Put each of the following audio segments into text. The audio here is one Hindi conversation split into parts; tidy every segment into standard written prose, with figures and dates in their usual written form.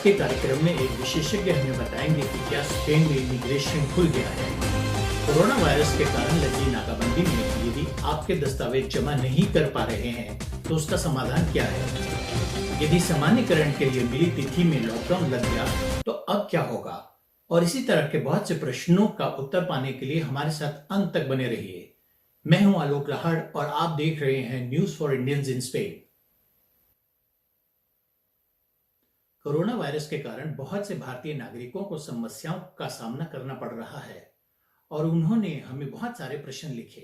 के कार्यक्रम में एक विशेषज्ञ हमें बताएंगे कि क्या स्पेन में इमिग्रेशन खुल गया है। कोरोना वायरस के कारण लगी नाकाबंदी में यदि आपके दस्तावेज जमा नहीं कर पा रहे हैं तो उसका समाधान क्या है। यदि सामान्यकरण के लिए मिली तिथि में लॉकडाउन लग गया तो अब क्या होगा, और इसी तरह के बहुत से प्रश्नों का उत्तर पाने के लिए हमारे साथ अंत तक बने रहिए। मैं हूं आलोक लाहड़ और आप देख रहे हैं news for Indians in Spain. Corona virus के कारण बहुत से भारतीय नागरिकों को समस्याओं का सामना करना पड़ रहा है और उन्होंने हमें बहुत सारे प्रश्न लिखे।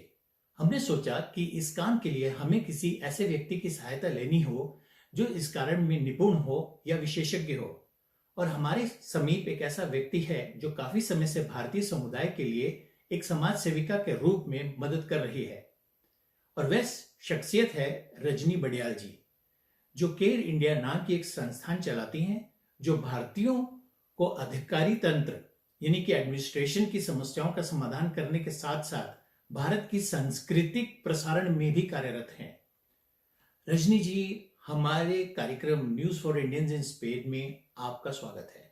हमने सोचा कि इस काम के लिए हमें किसी ऐसे व्यक्ति की सहायता लेनी हो जो इस कारण में निपुण हो या विशेषज्ञ हो, और हमारे समीप एक ऐसा व्यक्ति है जो काफी समय से भारतीय समुदाय के लिए एक समाज सेविका के रूप में मदद कर रही है, और वह शख्सियत है रजनी बडियाल जी, जो केयर इंडिया नाम की एक संस्थान चलाती हैं जो भारतीयों को अधिकारी तंत्र यानी कि एडमिनिस्ट्रेशन की समस्याओं का समाधान करने के साथ साथ भारत की सांस्कृतिक प्रसारण में भी कार्यरत हैं। रजनी जी, हमारे कार्यक्रम news for Indians in Spain में आपका स्वागत है।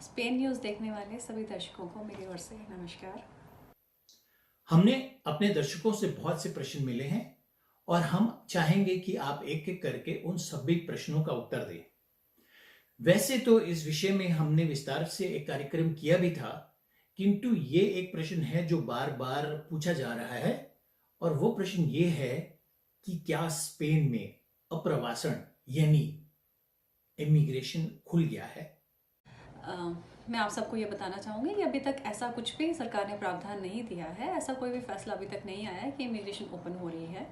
स्पेन न्यूज देखने वाले सभी दर्शकों को मेरी ओर से नमस्कार। हमने अपने दर्शकों से बहुत से प्रश्न मिले हैं और हम चाहेंगे कि आप एक एक करके उन सभी प्रश्नों का उत्तर दें। वैसे तो इस विषय में हमने विस्तार से एक कार्यक्रम किया भी था, किंतु ये एक प्रश्न है जो बार बार पूछा जा रहा है, और वो प्रश्न ये है कि क्या स्पेन में अप्रवासन यानी इमिग्रेशन खुल गया है। मैं आप सबको ये बताना चाहूँगी कि अभी तक ऐसा कुछ भी सरकार ने प्रावधान नहीं दिया है, ऐसा कोई भी फैसला अभी तक नहीं आया है कि इमिग्रेशन ओपन हो रही है।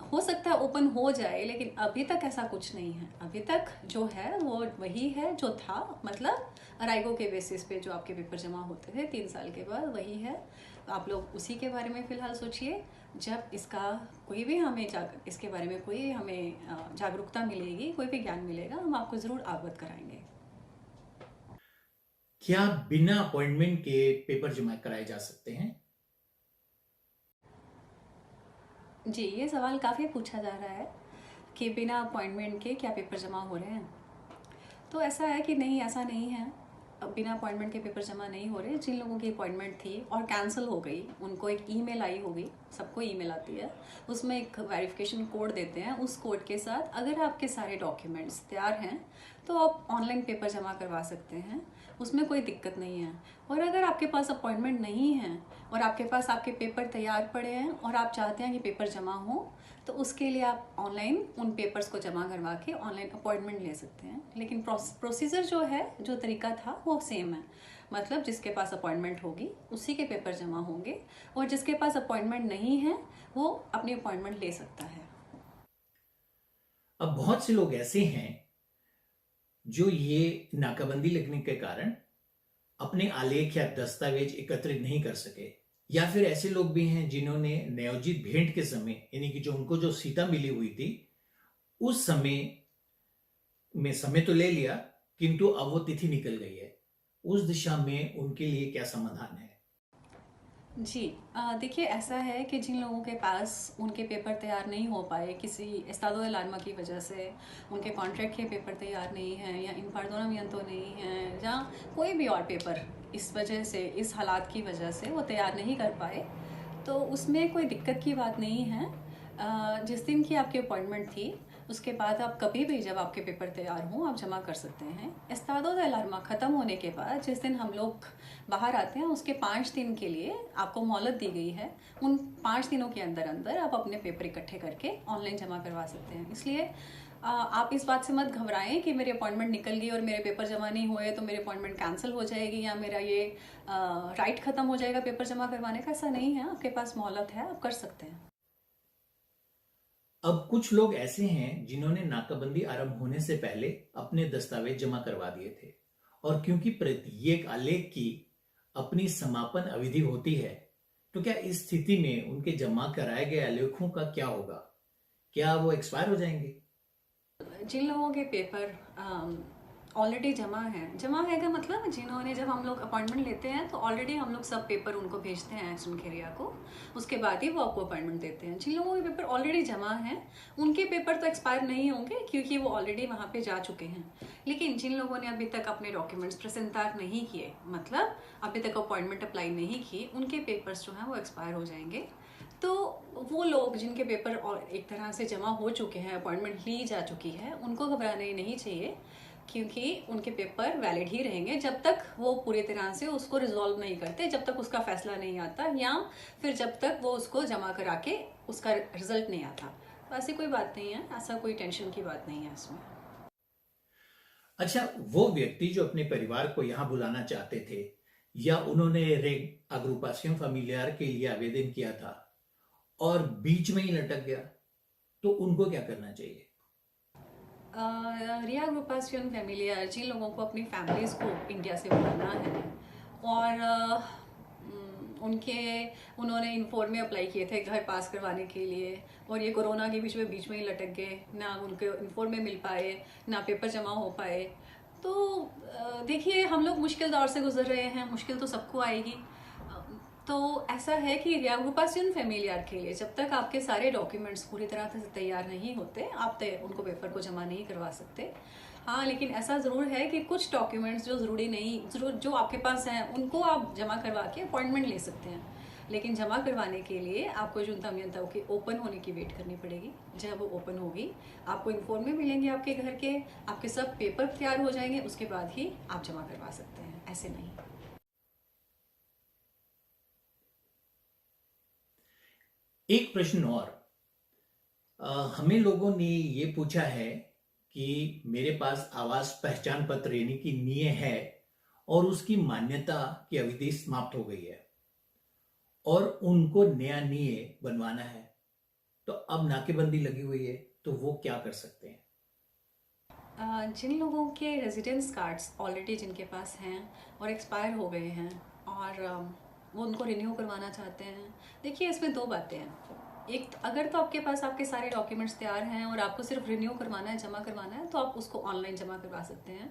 हो सकता है ओपन हो जाए, लेकिन अभी तक ऐसा कुछ नहीं है। अभी तक जो है वो वही है जो था, मतलब अराइगो के बेसिस पे जो आपके पेपर जमा होते थे 3 साल के बाद, वही है। आप लोग उसी के बारे में फ़िलहाल सोचिए। जब इसका कोई भी हमें इसके बारे में कोई हमें जागरूकता मिलेगी, कोई भी ज्ञान मिलेगा, हम आपको ज़रूर अवगत कराएंगे। क्या बिना अपॉइंटमेंट के पेपर जमा कराए जा सकते हैं? जी, ये सवाल काफ़ी पूछा जा रहा है कि बिना अपॉइंटमेंट के क्या पेपर जमा हो रहे हैं। तो ऐसा है कि नहीं, ऐसा नहीं है। अब बिना अपॉइंटमेंट के पेपर जमा नहीं हो रहे। जिन लोगों की अपॉइंटमेंट थी और कैंसिल हो गई, उनको एक ईमेल आई होगी, सबको ईमेल आती है, उसमें एक वेरिफिकेशन कोड देते हैं। उस कोड के साथ अगर आपके सारे डॉक्यूमेंट्स तैयार हैं तो आप ऑनलाइन पेपर जमा करवा सकते हैं, उसमें कोई दिक्कत नहीं है। और अगर आपके पास अपॉइंटमेंट नहीं है और आपके पास आपके पेपर तैयार पड़े हैं और आप चाहते हैं कि पेपर जमा हो, तो उसके लिए आप ऑनलाइन उन पेपर्स को जमा करवा के ऑनलाइन अपॉइंटमेंट ले सकते हैं। लेकिन प्रोसीजर जो है, जो तरीका था, वो सेम है। मतलब जिसके पास अपॉइंटमेंट होगी उसी के पेपर जमा होंगे, और जिसके पास अपॉइंटमेंट नहीं है वो अपनी अपॉइंटमेंट ले सकता है। अब बहुत से लोग ऐसे हैं जो ये नाकाबंदी लगने के कारण अपने आलेख या दस्तावेज एकत्रित नहीं कर सके, या फिर ऐसे लोग भी हैं जिन्होंने नियोजित भेंट के समय यानी कि जो उनको जो सीता मिली हुई थी उस समय में समय तो ले लिया, किंतु अब वो तिथि निकल गई है। उस दिशा में उनके लिए क्या समाधान है? जी, देखिए, ऐसा है कि जिन लोगों के पास उनके पेपर तैयार नहीं हो पाए किसी एस्तादो दे अलार्मा की वजह से, उनके कॉन्ट्रैक्ट के पेपर तैयार नहीं हैं, या इम्पार्दोनामिento नहीं है, या कोई भी और पेपर इस वजह से, इस हालात की वजह से वो तैयार नहीं कर पाए, तो उसमें कोई दिक्कत की बात नहीं है। जिस दिन की आपकी अपॉइंटमेंट थी उसके बाद आप कभी भी, जब आपके पेपर तैयार हों, आप जमा कर सकते हैं। एस्तादो दे अलार्मा ख़त्म होने के बाद जिस दिन हम लोग बाहर आते हैं, उसके 5 दिन के लिए आपको मोहलत दी गई है। उन 5 दिनों के अंदर अंदर आप अपने पेपर इकट्ठे करके ऑनलाइन जमा करवा सकते हैं। इसलिए आप इस बात से मत घबराएं कि मेरी अपॉइंटमेंट निकल गई और मेरे पेपर जमा नहीं हुए तो मेरी अपॉइंटमेंट कैंसिल हो जाएगी, या मेरा ये राइट ख़त्म हो जाएगा पेपर जमा करवाने का। ऐसा नहीं है, आपके पास मोहलत है, आप कर सकते हैं। अब कुछ लोग ऐसे हैं जिन्होंने नाकाबंदी आरंभ होने से पहले अपने दस्तावेज जमा करवा दिए थे, और क्योंकि प्रत्येक आलेख की अपनी समापन अवधि होती है, तो क्या इस स्थिति में उनके जमा कराए गए आलेखों का क्या होगा? क्या वो एक्सपायर हो जाएंगे? जिन लोगों के पेपर ऑलरेडी जमा है का मतलब जिन्होंने, जब हम लोग अपॉइंटमेंट लेते हैं तो ऑलरेडी हम लोग सब पेपर उनको भेजते हैं एक्शन एरिया को, उसके बाद ही वो आपको अपॉइंटमेंट देते हैं। जिन लोगों के पेपर ऑलरेडी जमा हैं उनके पेपर तो एक्सपायर नहीं होंगे क्योंकि वो ऑलरेडी वहाँ पे जा चुके हैं। लेकिन जिन लोगों ने अभी तक अपने डॉक्यूमेंट्स प्रेजेंट नहीं किए, मतलब अभी तक अपॉइंटमेंट अप्लाई नहीं की, उनके पेपर्स जो हैं वो एक्सपायर हो जाएंगे। तो वो लोग जिनके पेपर और एक तरह से जमा हो चुके हैं, अपॉइंटमेंट ली जा चुकी है, उनको घबराने नहीं चाहिए क्योंकि उनके पेपर वैलिड ही रहेंगे जब तक वो पूरी तरह से उसको रिजॉल्व नहीं करते, जब तक उसका फैसला नहीं आता, या फिर जब तक वो उसको जमा करा के उसका रिजल्ट नहीं आता। तो ऐसी कोई बात नहीं है, ऐसा कोई टेंशन की बात नहीं है इसमें। अच्छा, वो व्यक्ति जो अपने परिवार को यहाँ बुलाना चाहते थे या उन्होंने रेग अग्रुपासियों familiar के लिए आवेदन किया था और बीच में ही लटक गया, तो उनको क्या करना चाहिए? रिया अग्रुपासियन फैमिलियर जिन लोगों को अपनी फैमिलीज़ को इंडिया से बुलाना है और उन्होंने इन्फोर में अप्लाई किए थे घर पास करवाने के लिए, और ये कोरोना के बीच में ही लटक गए, ना उनके इन्फोर में मिल पाए, ना पेपर जमा हो पाए। तो देखिए, हम लोग मुश्किल दौर से गुजर रहे हैं, मुश्किल तो सबको आएगी। तो ऐसा है कि रियाग्रुपासियन फैमिलियर के लिए जब तक आपके सारे डॉक्यूमेंट्स पूरी तरह से तैयार नहीं होते, आप उनको पेपर को जमा नहीं करवा सकते। हाँ, लेकिन ऐसा ज़रूर है कि कुछ डॉक्यूमेंट्स जो ज़रूरी नहीं, जो आपके पास हैं उनको आप जमा करवा के अपॉइंटमेंट ले सकते हैं। लेकिन जमा करवाने के लिए आपको जुनता मियंता की ओपन होने की वेट करनी पड़ेगी। जब वो ओपन होगी आपको इन्फॉर्म में मिलेंगे आपके घर के, आपके सब पेपर तैयार हो जाएंगे, उसके बाद ही आप जमा करवा सकते हैं, ऐसे नहीं। एक प्रश्न और, हमें लोगों ने ये पूछा है कि मेरे पास आवास पहचान पत्र यानी कि NIE है और उसकी मान्यता की अवधि समाप्त हो गई है और उनको नया NIE बनवाना है, तो अब नाकेबंदी लगी हुई है, तो वो क्या कर सकते हैं? जिन लोगों के रेजिडेंस कार्ड्स ऑलरेडी जिनके पास हैं और एक्सपायर हो गए हैं और वो उनको रिन्यू करवाना चाहते हैं, देखिए इसमें दो बातें हैं। एक, अगर तो आपके पास आपके सारे डॉक्यूमेंट्स तैयार हैं और आपको सिर्फ रिन्यू करवाना है, जमा करवाना है, तो आप उसको ऑनलाइन जमा करवा सकते हैं।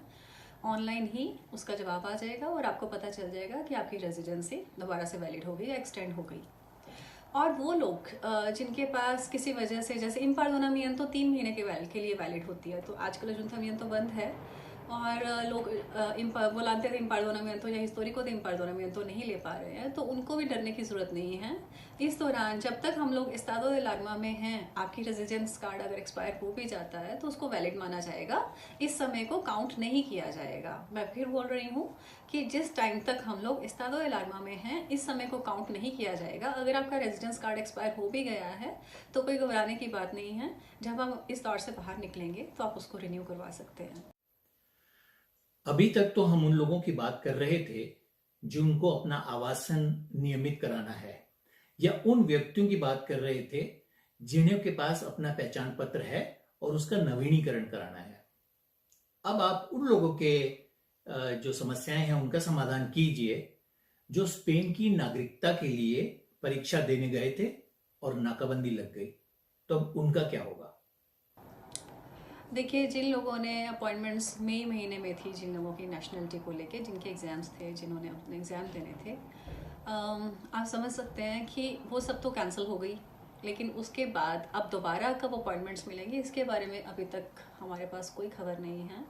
ऑनलाइन ही उसका जवाब आ जाएगा और आपको पता चल जाएगा कि आपकी रेजिडेंसी दोबारा से वैलिड हो गई या एक्सटेंड हो गई। और वो लोग जिनके पास किसी वजह से, जैसे इम्पार्दोनामियन तो 3 महीने के लिए वैलिड होती है, तो आजकल जुनथामियन तो बंद है और लोग वोलांते de इम्पार्दोनामियंतो या हिस्टोरिको de इम्पार्दोनामियंतो नहीं ले पा रहे हैं, तो उनको भी डरने की ज़रूरत नहीं है। इस दौरान जब तक हम लोग एस्तादो de लार्मा में हैं, आपकी रेजिडेंस कार्ड अगर एक्सपायर हो भी जाता है तो उसको वैलिड माना जाएगा, इस समय को काउंट नहीं किया जाएगा। मैं फिर बोल रही हूँ कि जिस टाइम तक हम लोग एस्तादो de लार्मा में हैं, इस समय को काउंट नहीं किया जाएगा। अगर आपका रेजिडेंस कार्ड एक्सपायर हो भी गया है तो कोई घबराने की बात नहीं है, जब हम इस दौर से बाहर निकलेंगे तो आप उसको रिन्यू करवा सकते हैं। अभी तक तो हम उन लोगों की बात कर रहे थे जिनको अपना आवासन नियमित कराना है, या उन व्यक्तियों की बात कर रहे थे जिन्हें के पास अपना पहचान पत्र है और उसका नवीनीकरण कराना है। अब आप उन लोगों के जो समस्याएं हैं उनका समाधान कीजिए जो स्पेन की नागरिकता के लिए परीक्षा देने गए थे और नाकाबंदी लग गई, तो अब उनका क्या होगा? देखिए, जिन लोगों ने अपॉइंटमेंट्स मई महीने में थी, जिन लोगों की नेशनलिटी को लेके, जिनके एग्ज़ाम्स थे, जिन्होंने अपने एग्ज़ाम देने थे, आप समझ सकते हैं कि वो सब तो कैंसिल हो गई। लेकिन उसके बाद अब दोबारा कब अपॉइंटमेंट्स मिलेंगे इसके बारे में अभी तक हमारे पास कोई खबर नहीं है।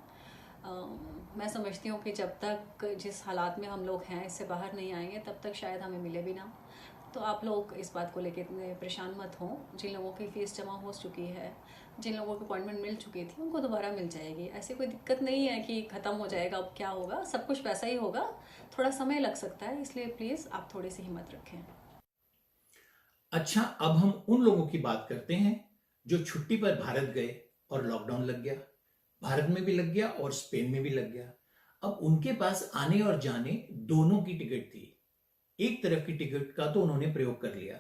मैं समझती हूँ कि जब तक जिस हालात में हम लोग हैं इससे बाहर नहीं आएंगे तब तक शायद हमें मिले भी ना। तो आप लोग इस बात को लेकर इतने परेशान मत हों। जिन लोगों की फ़ीस जमा हो चुकी है, जिन लोगों को अपॉइंटमेंट मिल चुकी थी, उनको दोबारा मिल जाएगी। ऐसी कोई दिक्कत नहीं है कि ख़त्म हो जाएगा, अब क्या होगा, सब कुछ वैसा ही होगा, थोड़ा समय लग सकता है, इसलिए प्लीज़ आप थोड़ी सी हिम्मत रखें। अच्छा, अब हम उन लोगों की बात करते हैं जो छुट्टी पर भारत गए और लॉकडाउन लग गया, भारत में भी लग गया और स्पेन में भी लग गया। अब उनके पास आने और जाने दोनों की टिकट थी। एक तरफ की टिकट का तो उन्होंने प्रयोग कर लिया,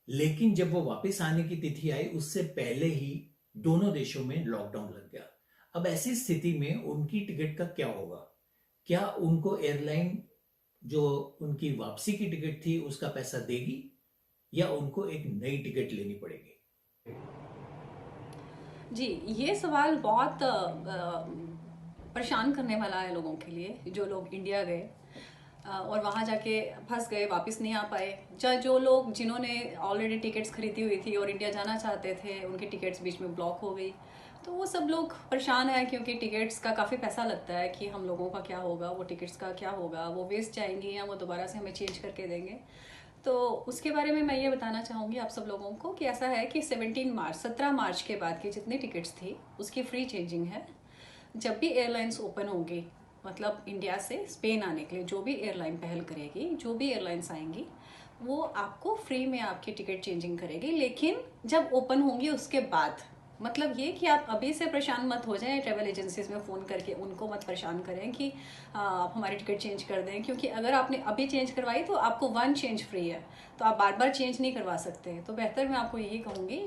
लेकिन जब वो वापस आने की तिथि आई उससे पहले ही दोनों देशों में लॉकडाउन लग गया। अब ऐसी स्थिति में उनकी टिकट का क्या होगा? क्या उनको एयरलाइन जो उनकी वापसी की टिकट थी उसका पैसा देगी या उनको एक नई टिकट लेनी पड़ेगी? जी, ये सवाल बहुत परेशान करने वाला है लोगों के लिए, जो लोग इंडिया गए और वहाँ जाके फंस गए, वापस नहीं आ पाए। चाहे जो लोग जिन्होंने ऑलरेडी टिकट्स खरीदी हुई थी और इंडिया जाना चाहते थे, उनकी टिकट्स बीच में ब्लॉक हो गई, तो वो सब लोग परेशान है, क्योंकि टिकट्स का काफ़ी पैसा लगता है कि हम लोगों का क्या होगा, वो टिकट्स का क्या होगा, वो वेस्ट जाएंगी या वो दोबारा से हमें चेंज करके देंगे। तो उसके बारे में मैं ये बताना चाहूँगी आप सब लोगों को कि ऐसा है कि 17 मार्च के बाद की जितनी टिकट्स थी उसकी फ्री चेंजिंग है। जब भी एयरलाइंस ओपन होगी, मतलब इंडिया से स्पेन आने के लिए जो भी एयरलाइन पहल करेगी, जो भी एयरलाइंस आएंगी, वो आपको फ्री में आपकी टिकट चेंजिंग करेगी। लेकिन जब ओपन होंगी उसके बाद, मतलब ये कि आप अभी से परेशान मत हो जाएं, ट्रैवल एजेंसीज में फ़ोन करके उनको मत परेशान करें कि आप हमारी टिकट चेंज कर दें, क्योंकि अगर आपने अभी चेंज करवाई तो आपको वन चेंज फ्री है, तो आप बार बार चेंज नहीं करवा सकते। तो बेहतर मैं आपको यही कहूँगी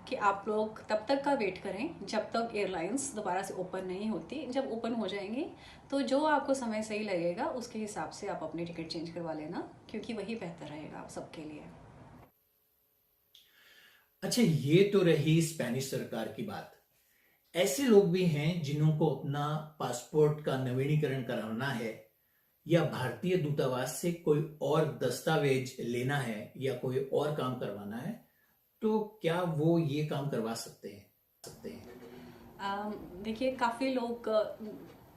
कि आप लोग तब तक का वेट करें जब तक एयरलाइंस दोबारा से ओपन नहीं होती। जब ओपन हो जाएंगी तो जो आपको समय सही लगेगा उसके हिसाब से आप अपनी टिकट चेंज करवा लेना, क्योंकि वही बेहतर रहेगा आप सबके लिए। अच्छा, ये तो रही स्पेनिश सरकार की बात। ऐसे लोग भी हैं जिन्हों को अपना पासपोर्ट का नवीनीकरण कराना है या भारतीय दूतावास से कोई और दस्तावेज लेना है या कोई और काम करवाना है, तो क्या वो ये काम करवा सकते हैं? देखिए, काफ़ी लोग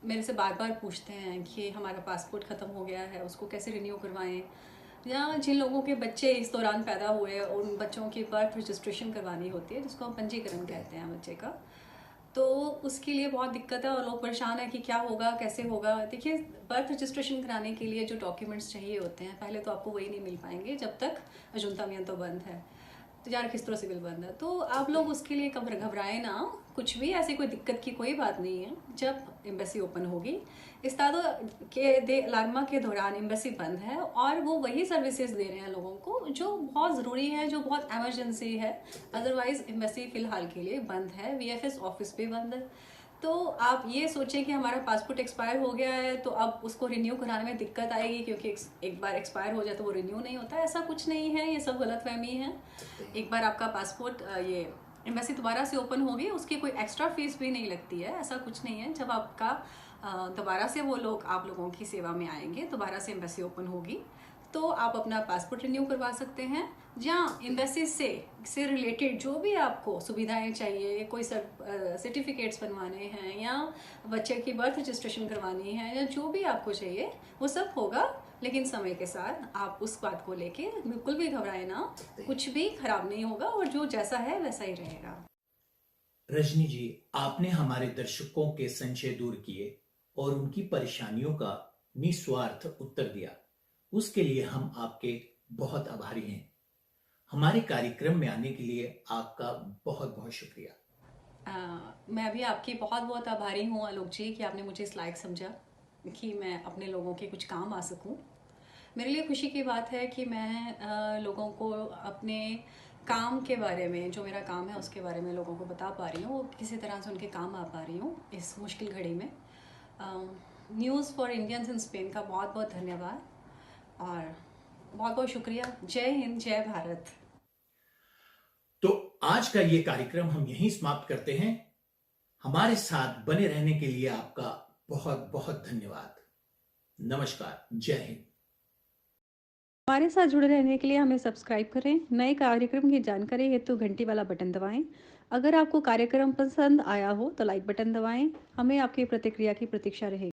मेरे से बार बार पूछते हैं कि हमारा पासपोर्ट ख़त्म हो गया है, उसको कैसे रिन्यू करवाएं, या जिन लोगों के बच्चे इस दौरान पैदा हुए उन बच्चों की बर्थ रजिस्ट्रेशन करवानी होती है, जिसको हम पंजीकरण कहते हैं बच्चे का, तो उसके लिए बहुत दिक्कत है और लोग परेशान है कि क्या होगा, कैसे होगा। देखिए, बर्थ रजिस्ट्रेशन कराने के लिए जो डॉक्यूमेंट्स चाहिए होते हैं, पहले तो आपको वही नहीं मिल पाएंगे जब तक अजंता बंद है, तजारत किस तरह सिविल बंद है। तो आप लोग उसके लिए घबराएं ना, कुछ भी ऐसी कोई दिक्कत की कोई बात नहीं है। जब एम्बेसी ओपन होगी, इस्तादो के दे लार्मा के दौरान एम्बेसी बंद है और वो वही सर्विसेज दे रहे हैं लोगों को जो बहुत ज़रूरी है, जो बहुत एमरजेंसी है। अदरवाइज एम्बेसी फ़िलहाल के लिए बंद है, वीएफएस ऑफिस भी बंद है। तो आप ये सोचें कि हमारा पासपोर्ट एक्सपायर हो गया है तो अब उसको रिन्यू कराने में दिक्कत आएगी, क्योंकि एक बार एक्सपायर हो जाए तो वो रिन्यू नहीं होता। ऐसा कुछ नहीं है, ये सब गलतफहमी है। एक बार आपका पासपोर्ट ये एम्बेसी दोबारा से ओपन होगी, उसकी कोई एक्स्ट्रा फीस भी नहीं लगती है, ऐसा कुछ नहीं है। जब आपका दोबारा से वो लोग आप लोगों की सेवा में आएंगे, दोबारा से एम्बेसी ओपन होगी, तो आप अपना पासपोर्ट रिन्यू करवा सकते हैं। जहाँ एम्बेसी से रिलेटेड जो भी आपको सुविधाएं चाहिए, कोई सर्टिफिकेट्स बनवाने हैं या बच्चे की बर्थ रजिस्ट्रेशन करवानी है या जो भी आपको चाहिए, वो सब होगा। लेकिन समय के साथ आप उस बात को लेके बिल्कुल भी घबराए ना, कुछ भी खराब नहीं होगा और जो जैसा है वैसा ही रहेगा। रजनी जी, आपने हमारे दर्शकों के संशय दूर किए और उनकी परेशानियों का निस्वार्थ उत्तर दिया। उसके लिए हम आपके बहुत आभारी हैं। हमारे कार्यक्रम में आने के लिए आपका बहुत बहुत शुक्रिया। मैं भी आपकी बहुत बहुत आभारी हूँ आलोक जी, कि आपने मुझे इस लायक समझा कि मैं अपने लोगों के कुछ काम आ सकूं। मेरे लिए खुशी की बात है कि मैं लोगों को अपने काम के बारे में, जो मेरा काम है उसके बारे में लोगों को बता पा रही हूँ, किसी तरह से उनके काम आ पा रही हूँ इस मुश्किल घड़ी में। News for Indians in Spain का बहुत बहुत धन्यवाद और बहुत बहुत शुक्रिया। जय हिंद, जय भारत। तो आज का ये कार्यक्रम हम यहीं समाप्त करते हैं। हमारे साथ बने रहने के लिए आपका बहुत बहुत धन्यवाद। नमस्कार, जय हिंद। हमारे साथ जुड़े रहने के लिए हमें सब्सक्राइब करें। नए कार्यक्रम की जानकारी हेतु घंटी वाला बटन दबाएं। अगर आपको कार्यक्रम पसंद आया हो तो लाइक बटन दबाएं। हमें आपकी प्रतिक्रिया की प्रतीक्षा रहेगी।